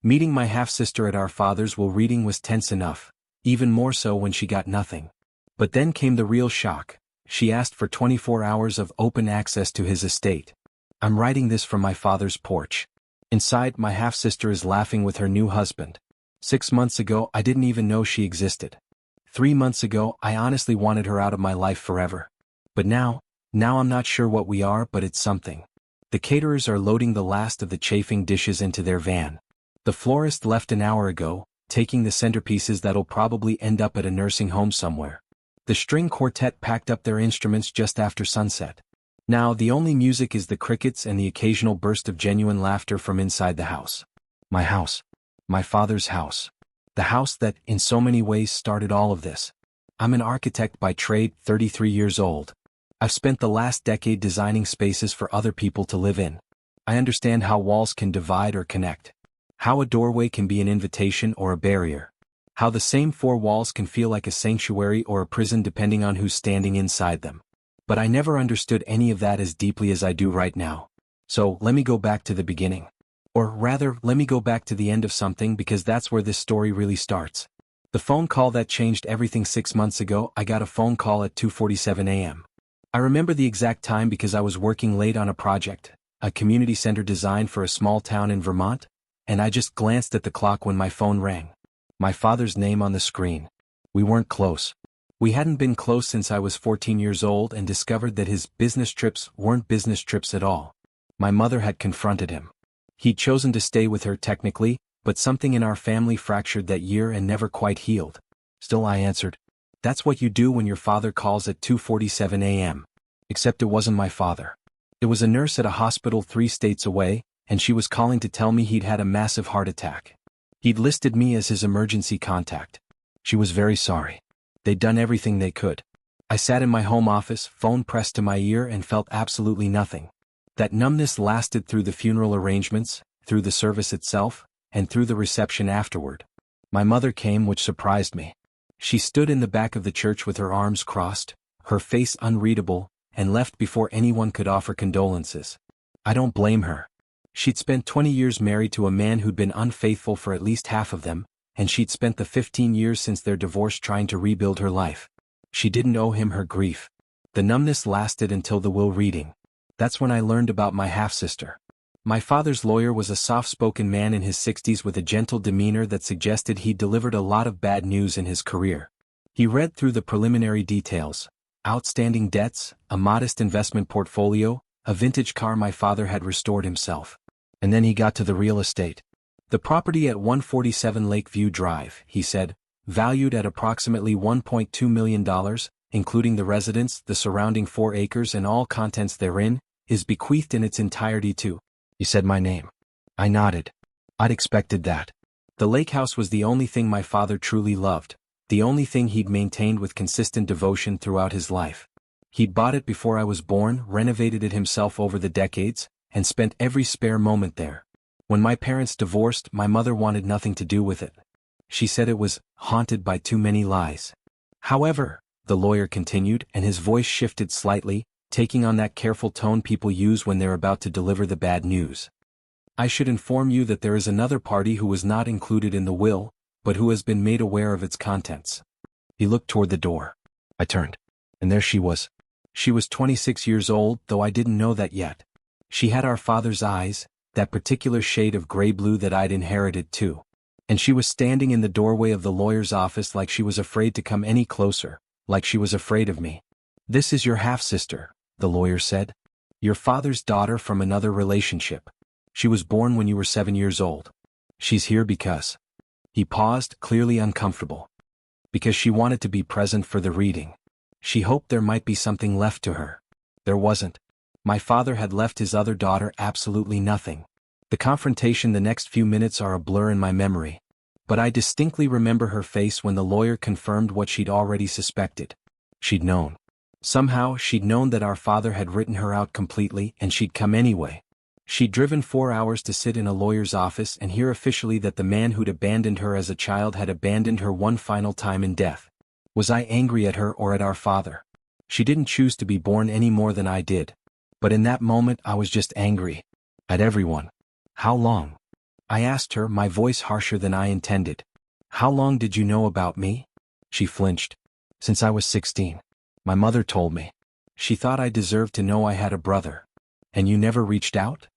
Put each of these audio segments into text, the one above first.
Meeting my half-sister at our father's will reading was tense enough, even more so when she got nothing. But then came the real shock. She asked for 24 hours of open access to his estate. I'm writing this from my father's porch. Inside, my half-sister is laughing with her new husband. 6 months ago, I didn't even know she existed. 3 months ago, I honestly wanted her out of my life forever. But now I'm not sure what we are, but it's something. The caterers are loading the last of the chafing dishes into their van. The florist left an hour ago, taking the centerpieces that'll probably end up at a nursing home somewhere. The string quartet packed up their instruments just after sunset. Now the only music is the crickets and the occasional burst of genuine laughter from inside the house. My house. My father's house. The house that, in so many ways, started all of this. I'm an architect by trade, 33 years old. I've spent the last decade designing spaces for other people to live in. I understand how walls can divide or connect. How a doorway can be an invitation or a barrier. How the same four walls can feel like a sanctuary or a prison depending on who's standing inside them. But I never understood any of that as deeply as I do right now. So let me go back to the beginning. Or rather, let me go back to the end of something, because that's where this story really starts. The phone call that changed everything 6 months ago. I got a phone call at 2:47 a.m. I remember the exact time because I was working late on a project, a community center design for a small town in Vermont, and I just glanced at the clock when my phone rang. My father's name on the screen. We weren't close. We hadn't been close since I was 14 years old and discovered that his business trips weren't business trips at all. My mother had confronted him. He'd chosen to stay with her technically, but something in our family fractured that year and never quite healed. Still, I answered. That's what you do when your father calls at 2:47 a.m. Except it wasn't my father. It was a nurse at a hospital 3 states away, and she was calling to tell me he'd had a massive heart attack. He'd listed me as his emergency contact. She was very sorry. They'd done everything they could. I sat in my home office, phone pressed to my ear, and felt absolutely nothing. That numbness lasted through the funeral arrangements, through the service itself, and through the reception afterward. My mother came, which surprised me. She stood in the back of the church with her arms crossed, her face unreadable, and left before anyone could offer condolences. I don't blame her. She'd spent 20 years married to a man who'd been unfaithful for at least half of them, and she'd spent the 15 years since their divorce trying to rebuild her life. She didn't owe him her grief. The numbness lasted until the will reading. That's when I learned about my half-sister. My father's lawyer was a soft-spoken man in his 60s with a gentle demeanor that suggested he'd delivered a lot of bad news in his career. He read through the preliminary details: outstanding debts, a modest investment portfolio, a vintage car my father had restored himself. And then he got to the real estate. The property at 147 Lakeview Drive, he said, valued at approximately $1.2 million, including the residence, the surrounding 4 acres and all contents therein, is bequeathed in its entirety to. He said my name. I nodded. I'd expected that. The lake house was the only thing my father truly loved, the only thing he'd maintained with consistent devotion throughout his life. He'd bought it before I was born, renovated it himself over the decades, and spent every spare moment there. When my parents divorced, my mother wanted nothing to do with it. She said it was haunted by too many lies. However, the lawyer continued, and his voice shifted slightly, taking on that careful tone people use when they're about to deliver the bad news. I should inform you that there is another party who was not included in the will, but who has been made aware of its contents. He looked toward the door. I turned. And there she was. She was 26 years old, though I didn't know that yet. She had our father's eyes, that particular shade of gray-blue that I'd inherited too. And she was standing in the doorway of the lawyer's office like she was afraid to come any closer, like she was afraid of me. This is your half-sister, the lawyer said. Your father's daughter from another relationship. She was born when you were 7 years old. She's here because. He paused, clearly uncomfortable. Because she wanted to be present for the reading. She hoped there might be something left to her. There wasn't. My father had left his other daughter absolutely nothing. The confrontation the next few minutes are a blur in my memory. But I distinctly remember her face when the lawyer confirmed what she'd already suspected. She'd known. Somehow she'd known that our father had written her out completely, and she'd come anyway. She'd driven 4 hours to sit in a lawyer's office and hear officially that the man who'd abandoned her as a child had abandoned her one final time in death. Was I angry at her or at our father? She didn't choose to be born any more than I did. But in that moment I was just angry. At everyone. How long? I asked her, my voice harsher than I intended. How long did you know about me? She flinched. Since I was 16. My mother told me. She thought I deserved to know I had a brother. And you never reached out?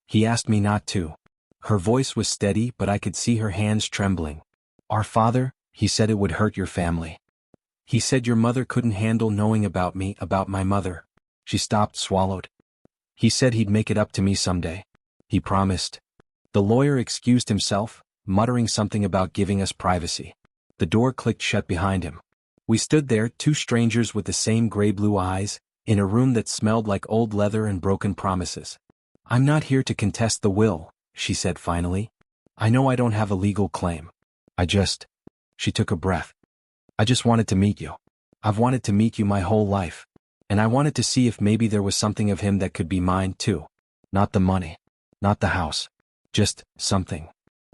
He asked me not to. Her voice was steady, but I could see her hands trembling. Our father, he said it would hurt your family. He said your mother couldn't handle knowing about me, about my mother. She stopped, swallowed. He said he'd make it up to me someday. He promised. The lawyer excused himself, muttering something about giving us privacy. The door clicked shut behind him. We stood there, two strangers with the same gray-blue eyes, in a room that smelled like old leather and broken promises. I'm not here to contest the will, she said finally. I know I don't have a legal claim. She took a breath. I just wanted to meet you. I've wanted to meet you my whole life. And I wanted to see if maybe there was something of him that could be mine too. Not the money. Not the house. Just something.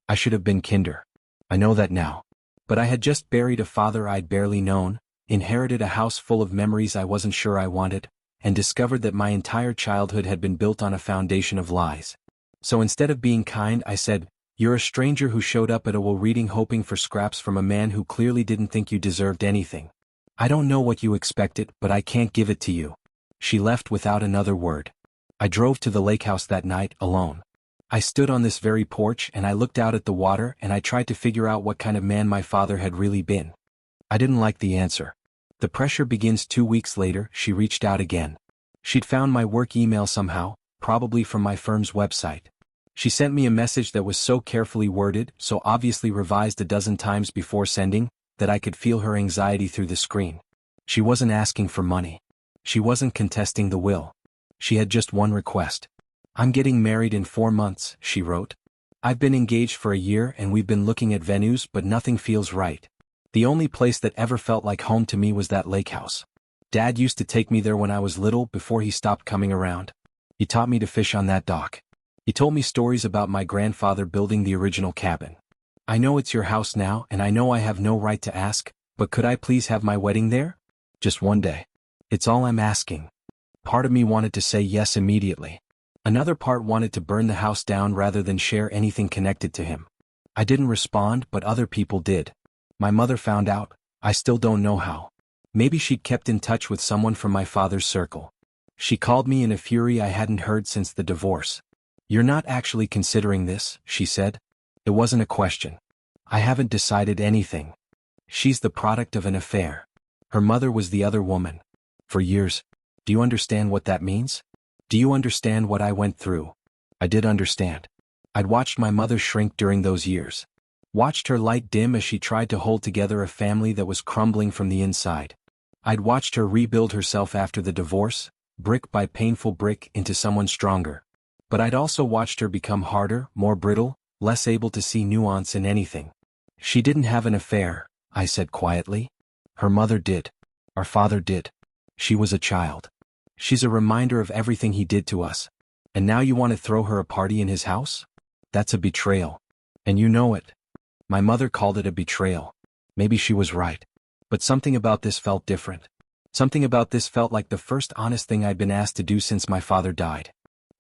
I should have been kinder. I know that now. But I had just buried a father I'd barely known, inherited a house full of memories I wasn't sure I wanted, and discovered that my entire childhood had been built on a foundation of lies. So instead of being kind, I said, you're a stranger who showed up at a will reading hoping for scraps from a man who clearly didn't think you deserved anything. I don't know what you expected, but I can't give it to you. She left without another word. I drove to the lake house that night, alone. I stood on this very porch and I looked out at the water and I tried to figure out what kind of man my father had really been. I didn't like the answer. The pressure begins. 2 weeks later, she reached out again. She'd found my work email somehow, probably from my firm's website. She sent me a message that was so carefully worded, so obviously revised a dozen times before sending, that I could feel her anxiety through the screen. She wasn't asking for money. She wasn't contesting the will. She had just one request. I'm getting married in 4 months, she wrote. I've been engaged for a year and we've been looking at venues, but nothing feels right. The only place that ever felt like home to me was that lake house. Dad used to take me there when I was little before he stopped coming around. He taught me to fish on that dock. He told me stories about my grandfather building the original cabin. I know it's your house now and I know I have no right to ask, but could I please have my wedding there? Just one day. It's all I'm asking. Part of me wanted to say yes immediately. Another part wanted to burn the house down rather than share anything connected to him. I didn't respond, but other people did. My mother found out. I still don't know how. Maybe she'd kept in touch with someone from my father's circle. She called me in a fury I hadn't heard since the divorce. You're not actually considering this, she said. It wasn't a question. I haven't decided anything. She's the product of an affair. Her mother was the other woman. For years. Do you understand what that means? Do you understand what I went through? I did understand. I'd watched my mother shrink during those years. Watched her light dim as she tried to hold together a family that was crumbling from the inside. I'd watched her rebuild herself after the divorce, brick by painful brick into someone stronger. But I'd also watched her become harder, more brittle, less able to see nuance in anything. She didn't have an affair, I said quietly. Her mother did. Our father did. She was a child. She's a reminder of everything he did to us. And now you want to throw her a party in his house? That's a betrayal. And you know it. My mother called it a betrayal. Maybe she was right. But something about this felt different. Something about this felt like the first honest thing I'd been asked to do since my father died.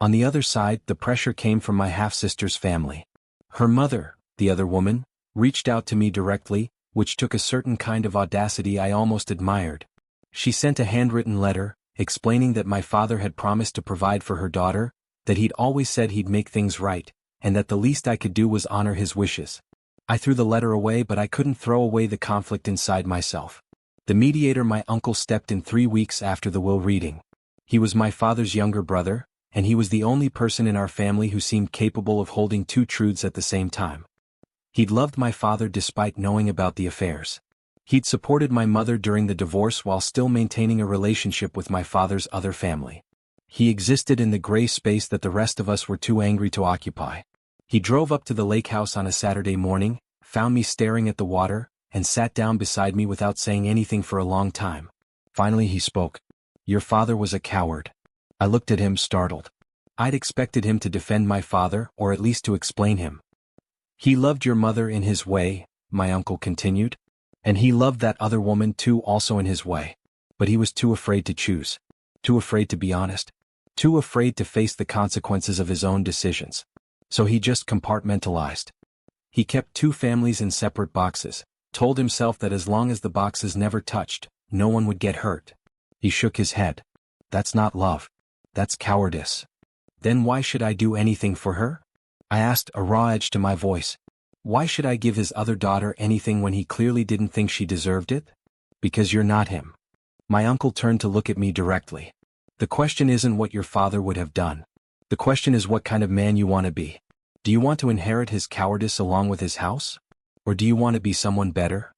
On the other side, the pressure came from my half-sister's family. Her mother, the other woman, reached out to me directly, which took a certain kind of audacity I almost admired. She sent a handwritten letter, explaining that my father had promised to provide for her daughter, that he'd always said he'd make things right, and that the least I could do was honor his wishes. I threw the letter away, but I couldn't throw away the conflict inside myself. The mediator, my uncle, stepped in 3 weeks after the will reading. He was my father's younger brother, and he was the only person in our family who seemed capable of holding two truths at the same time. He'd loved my father despite knowing about the affairs. He'd supported my mother during the divorce while still maintaining a relationship with my father's other family. He existed in the gray space that the rest of us were too angry to occupy. He drove up to the lake house on a Saturday morning, found me staring at the water, and sat down beside me without saying anything for a long time. Finally he spoke. Your father was a coward. I looked at him, startled. I'd expected him to defend my father, or at least to explain him. He loved your mother in his way, my uncle continued. And he loved that other woman too, also in his way. But he was too afraid to choose. Too afraid to be honest. Too afraid to face the consequences of his own decisions. So he just compartmentalized. He kept two families in separate boxes, told himself that as long as the boxes never touched, no one would get hurt. He shook his head. That's not love. That's cowardice. Then why should I do anything for her? I asked, a raw edge to my voice. Why should I give his other daughter anything when he clearly didn't think she deserved it? Because you're not him. My uncle turned to look at me directly. The question isn't what your father would have done. The question is what kind of man you want to be. Do you want to inherit his cowardice along with his house? Or do you want to be someone better?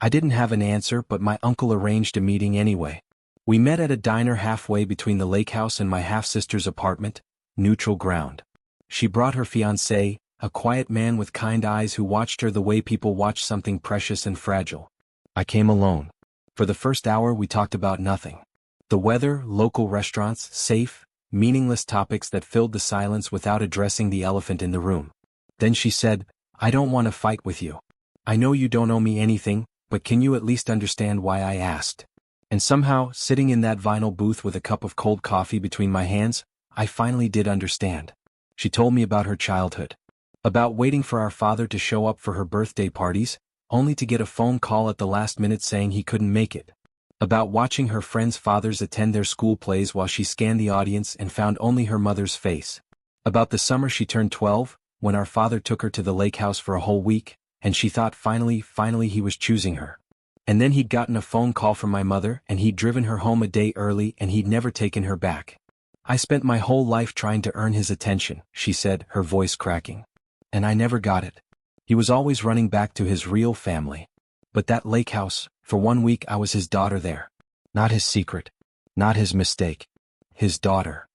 I didn't have an answer, but my uncle arranged a meeting anyway. We met at a diner halfway between the lake house and my half-sister's apartment, neutral ground. She brought her fiancé, a quiet man with kind eyes who watched her the way people watch something precious and fragile. I came alone. For the first hour we talked about nothing. The weather, local restaurants, safe, meaningless topics that filled the silence without addressing the elephant in the room. Then she said, I don't want to fight with you. I know you don't owe me anything, but can you at least understand why I asked? And somehow, sitting in that vinyl booth with a cup of cold coffee between my hands, I finally did understand. She told me about her childhood. About waiting for our father to show up for her birthday parties, only to get a phone call at the last minute saying he couldn't make it. About watching her friends' fathers attend their school plays while she scanned the audience and found only her mother's face. About the summer she turned 12, when our father took her to the lake house for a whole week, and she thought finally he was choosing her. And then he'd gotten a phone call from my mother and he'd driven her home a day early and he'd never taken her back. I spent my whole life trying to earn his attention, she said, her voice cracking. And I never got it. He was always running back to his real family. But that lake house, for 1 week I was his daughter there. Not his secret. Not his mistake. His daughter.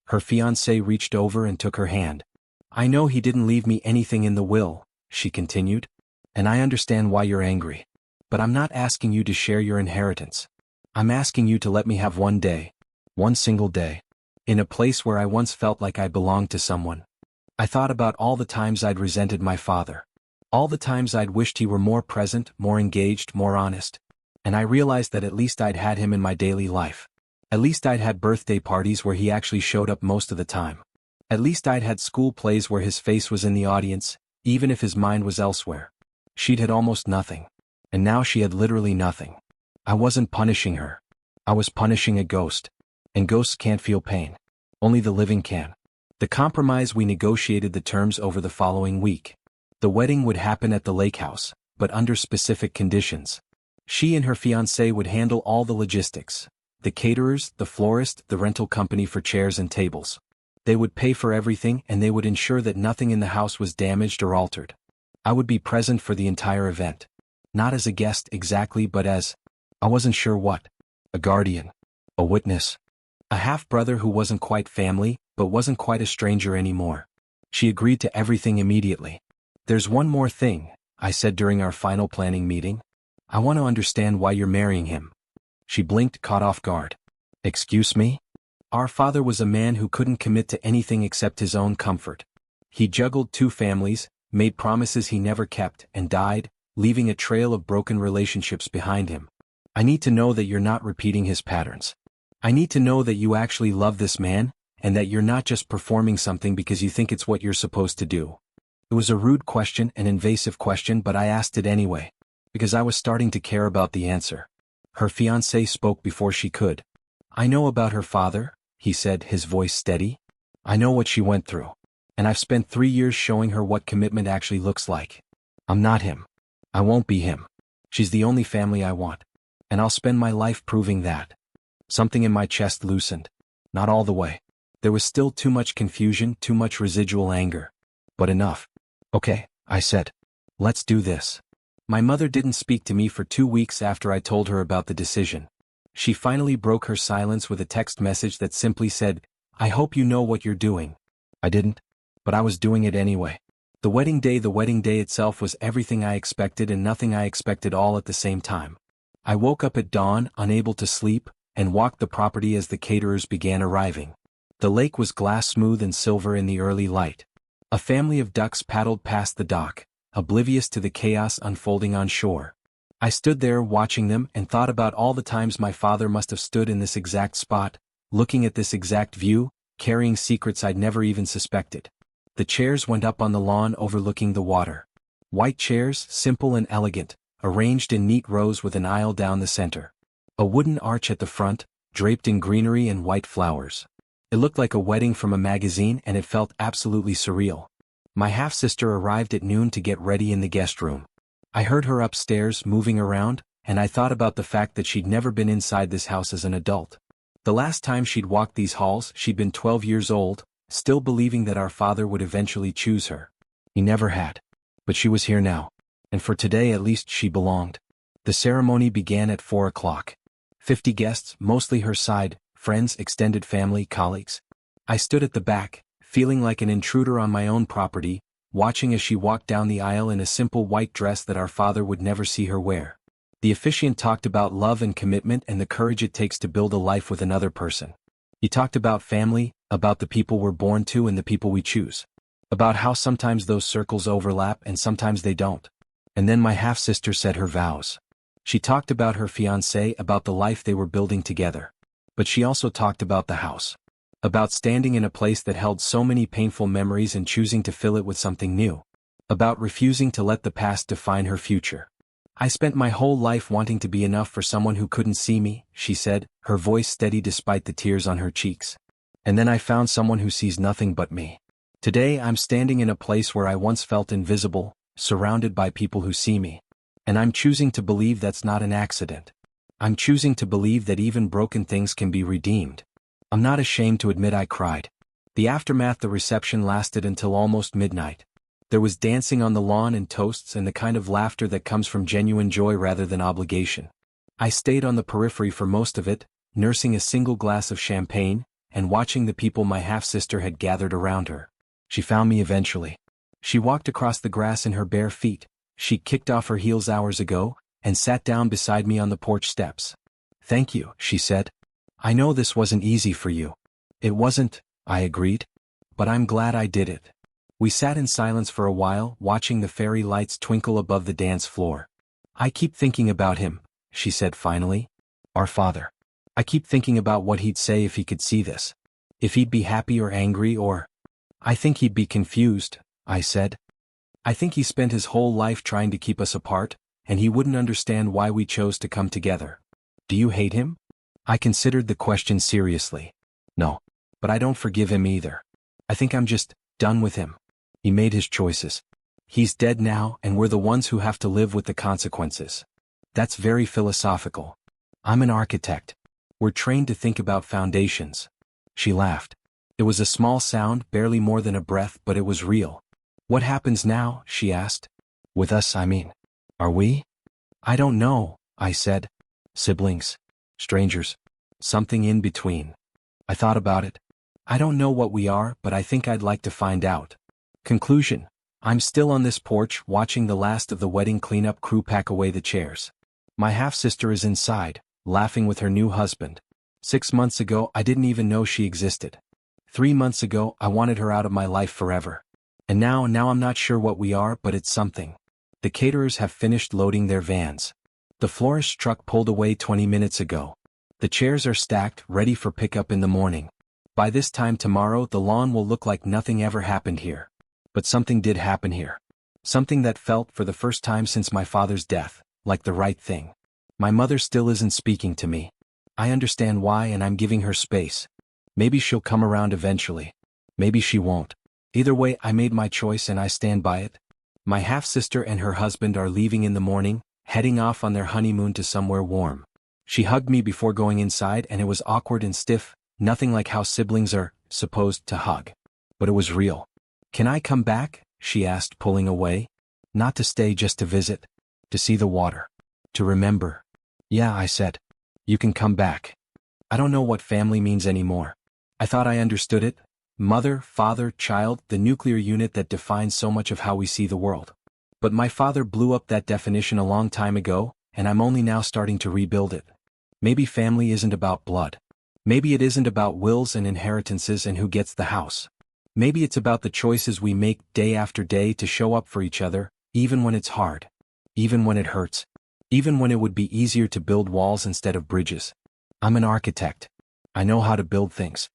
Her fiancé reached over and took her hand. I know he didn't leave me anything in the will, she continued. And I understand why you're angry. But I'm not asking you to share your inheritance. I'm asking you to let me have one day. One single day. In a place where I once felt like I belonged to someone. I thought about all the times I'd resented my father. All the times I'd wished he were more present, more engaged, more honest. And I realized that at least I'd had him in my daily life. At least I'd had birthday parties where he actually showed up most of the time. At least I'd had school plays where his face was in the audience, even if his mind was elsewhere. She'd had almost nothing. And now she had literally nothing. I wasn't punishing her. I was punishing a ghost. And ghosts can't feel pain. Only the living can. The compromise we negotiated the terms over the following week. The wedding would happen at the lake house, but under specific conditions. She and her fiancé would handle all the logistics. The caterers, the florist, the rental company for chairs and tables. They would pay for everything and they would ensure that nothing in the house was damaged or altered. I would be present for the entire event. Not as a guest exactly, but as, I wasn't sure what, a guardian, a witness, a half-brother who wasn't quite family, but wasn't quite a stranger anymore. She agreed to everything immediately. There's one more thing, I said during our final planning meeting. I want to understand why you're marrying him. She blinked, caught off guard. Excuse me? Our father was a man who couldn't commit to anything except his own comfort. He juggled two families, made promises he never kept, and died, leaving a trail of broken relationships behind him. I need to know that you're not repeating his patterns. I need to know that you actually love this man, and that you're not just performing something because you think it's what you're supposed to do. It was a rude question, an invasive question, but I asked it anyway, because I was starting to care about the answer. Her fiancé spoke before she could. I know about her father, he said, his voice steady. I know what she went through. And I've spent 3 years showing her what commitment actually looks like. I'm not him. I won't be him. She's the only family I want. And I'll spend my life proving that. Something in my chest loosened. Not all the way. There was still too much confusion, too much residual anger. But enough. Okay, I said. Let's do this. My mother didn't speak to me for 2 weeks after I told her about the decision. She finally broke her silence with a text message that simply said, I hope you know what you're doing. I didn't. But I was doing it anyway. The wedding day itself was everything I expected and nothing I expected all at the same time. I woke up at dawn, unable to sleep, and walked the property as the caterers began arriving. The lake was glass smooth and silver in the early light. A family of ducks paddled past the dock, oblivious to the chaos unfolding on shore. I stood there watching them and thought about all the times my father must have stood in this exact spot, looking at this exact view, carrying secrets I'd never even suspected. The chairs went up on the lawn overlooking the water. White chairs, simple and elegant, arranged in neat rows with an aisle down the center. A wooden arch at the front, draped in greenery and white flowers. It looked like a wedding from a magazine and it felt absolutely surreal. My half-sister arrived at noon to get ready in the guest room. I heard her upstairs moving around, and I thought about the fact that she'd never been inside this house as an adult. The last time she'd walked these halls, she'd been 12 years old, still believing that our father would eventually choose her. He never had. But she was here now. And for today at least she belonged. The ceremony began at 4 o'clock. 50 guests, mostly her side, friends, extended family, colleagues. I stood at the back, feeling like an intruder on my own property, watching as she walked down the aisle in a simple white dress that our father would never see her wear. The officiant talked about love and commitment and the courage it takes to build a life with another person. He talked about family, about the people we're born to and the people we choose. About how sometimes those circles overlap and sometimes they don't. And then my half-sister said her vows. She talked about her fiancé, about the life they were building together. But she also talked about the house. About standing in a place that held so many painful memories and choosing to fill it with something new. About refusing to let the past define her future. I spent my whole life wanting to be enough for someone who couldn't see me, she said, her voice steady despite the tears on her cheeks. And then I found someone who sees nothing but me. Today I'm standing in a place where I once felt invisible, surrounded by people who see me. And I'm choosing to believe that's not an accident. I'm choosing to believe that even broken things can be redeemed. I'm not ashamed to admit I cried. The aftermath, the reception lasted until almost midnight. There was dancing on the lawn and toasts and the kind of laughter that comes from genuine joy rather than obligation. I stayed on the periphery for most of it, nursing a single glass of champagne, and watching the people my half-sister had gathered around her. She found me eventually. She walked across the grass in her bare feet. She kicked off her heels hours ago, and sat down beside me on the porch steps. "Thank you," she said. "I know this wasn't easy for you." "It wasn't," I agreed. "But I'm glad I did it." We sat in silence for a while, watching the fairy lights twinkle above the dance floor. "I keep thinking about him," she said finally. "Our father. I keep thinking about what he'd say if he could see this. If he'd be happy or angry or—" "I think he'd be confused," I said. "I think he spent his whole life trying to keep us apart, and he wouldn't understand why we chose to come together." "Do you hate him?" I considered the question seriously. "No. But I don't forgive him either. I think I'm just done with him. He made his choices. He's dead now, and we're the ones who have to live with the consequences." "That's very philosophical." "I'm an architect. We're trained to think about foundations." She laughed. It was a small sound, barely more than a breath, but it was real. "What happens now?" she asked. "With us, I mean. Are we?" "I don't know," I said. "Siblings? Strangers? Something in between?" I thought about it. "I don't know what we are, but I think I'd like to find out." Conclusion. I'm still on this porch, watching the last of the wedding cleanup crew pack away the chairs. My half-sister is inside, laughing with her new husband. 6 months ago, I didn't even know she existed. 3 months ago, I wanted her out of my life forever. And now I'm not sure what we are, but it's something. The caterers have finished loading their vans. The florist's truck pulled away 20 minutes ago. The chairs are stacked, ready for pickup in the morning. By this time tomorrow, the lawn will look like nothing ever happened here. But something did happen here. Something that felt, for the first time since my father's death, like the right thing. My mother still isn't speaking to me. I understand why, and I'm giving her space. Maybe she'll come around eventually. Maybe she won't. Either way, I made my choice and I stand by it. My half-sister and her husband are leaving in the morning, heading off on their honeymoon to somewhere warm. She hugged me before going inside, and it was awkward and stiff, nothing like how siblings are supposed to hug. But it was real. "Can I come back?" she asked, pulling away. "Not to stay, just to visit. To see the water. To remember." "Yeah," I said. "You can come back." I don't know what family means anymore. I thought I understood it. Mother, father, child, the nuclear unit that defines so much of how we see the world. But my father blew up that definition a long time ago, and I'm only now starting to rebuild it. Maybe family isn't about blood. Maybe it isn't about wills and inheritances and who gets the house. Maybe it's about the choices we make day after day to show up for each other, even when it's hard. Even when it hurts. Even when it would be easier to build walls instead of bridges. I'm an architect. I know how to build things.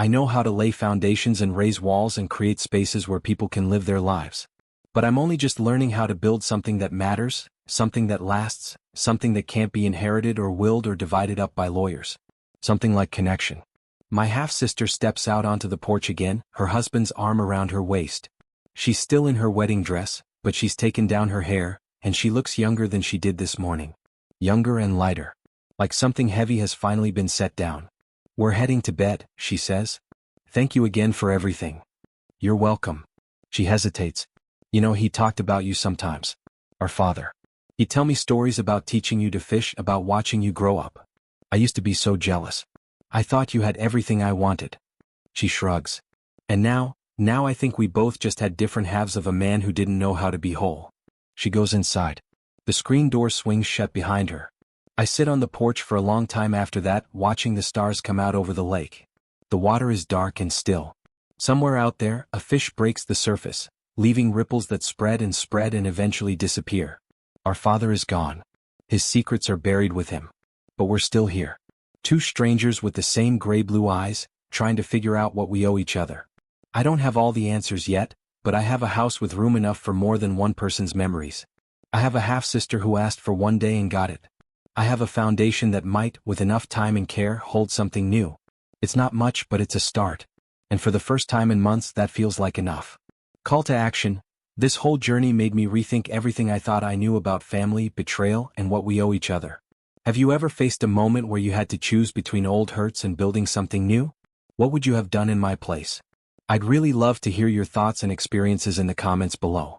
I know how to lay foundations and raise walls and create spaces where people can live their lives. But I'm only just learning how to build something that matters, something that lasts, something that can't be inherited or willed or divided up by lawyers. Something like connection. My half-sister steps out onto the porch again, her husband's arm around her waist. She's still in her wedding dress, but she's taken down her hair, and she looks younger than she did this morning. Younger and lighter. Like something heavy has finally been set down. We're heading to bed, she says. Thank you again for everything. You're welcome. She hesitates. You know, he talked about you sometimes. Our father. He'd tell me stories about teaching you to fish, about watching you grow up. I used to be so jealous. I thought you had everything I wanted. She shrugs. And now I think we both just had different halves of a man who didn't know how to be whole. She goes inside. The screen door swings shut behind her. I sit on the porch for a long time after that, watching the stars come out over the lake. The water is dark and still. Somewhere out there, a fish breaks the surface, leaving ripples that spread and eventually disappear. Our father is gone. His secrets are buried with him. But we're still here. Two strangers with the same gray-blue eyes, trying to figure out what we owe each other. I don't have all the answers yet, but I have a house with room enough for more than one person's memories. I have a half-sister who asked for one day and got it. I have a foundation that might, with enough time and care, hold something new. It's not much, but it's a start. And for the first time in months, that feels like enough. Call to action. This whole journey made me rethink everything I thought I knew about family, betrayal, and what we owe each other. Have you ever faced a moment where you had to choose between old hurts and building something new? What would you have done in my place? I'd really love to hear your thoughts and experiences in the comments below.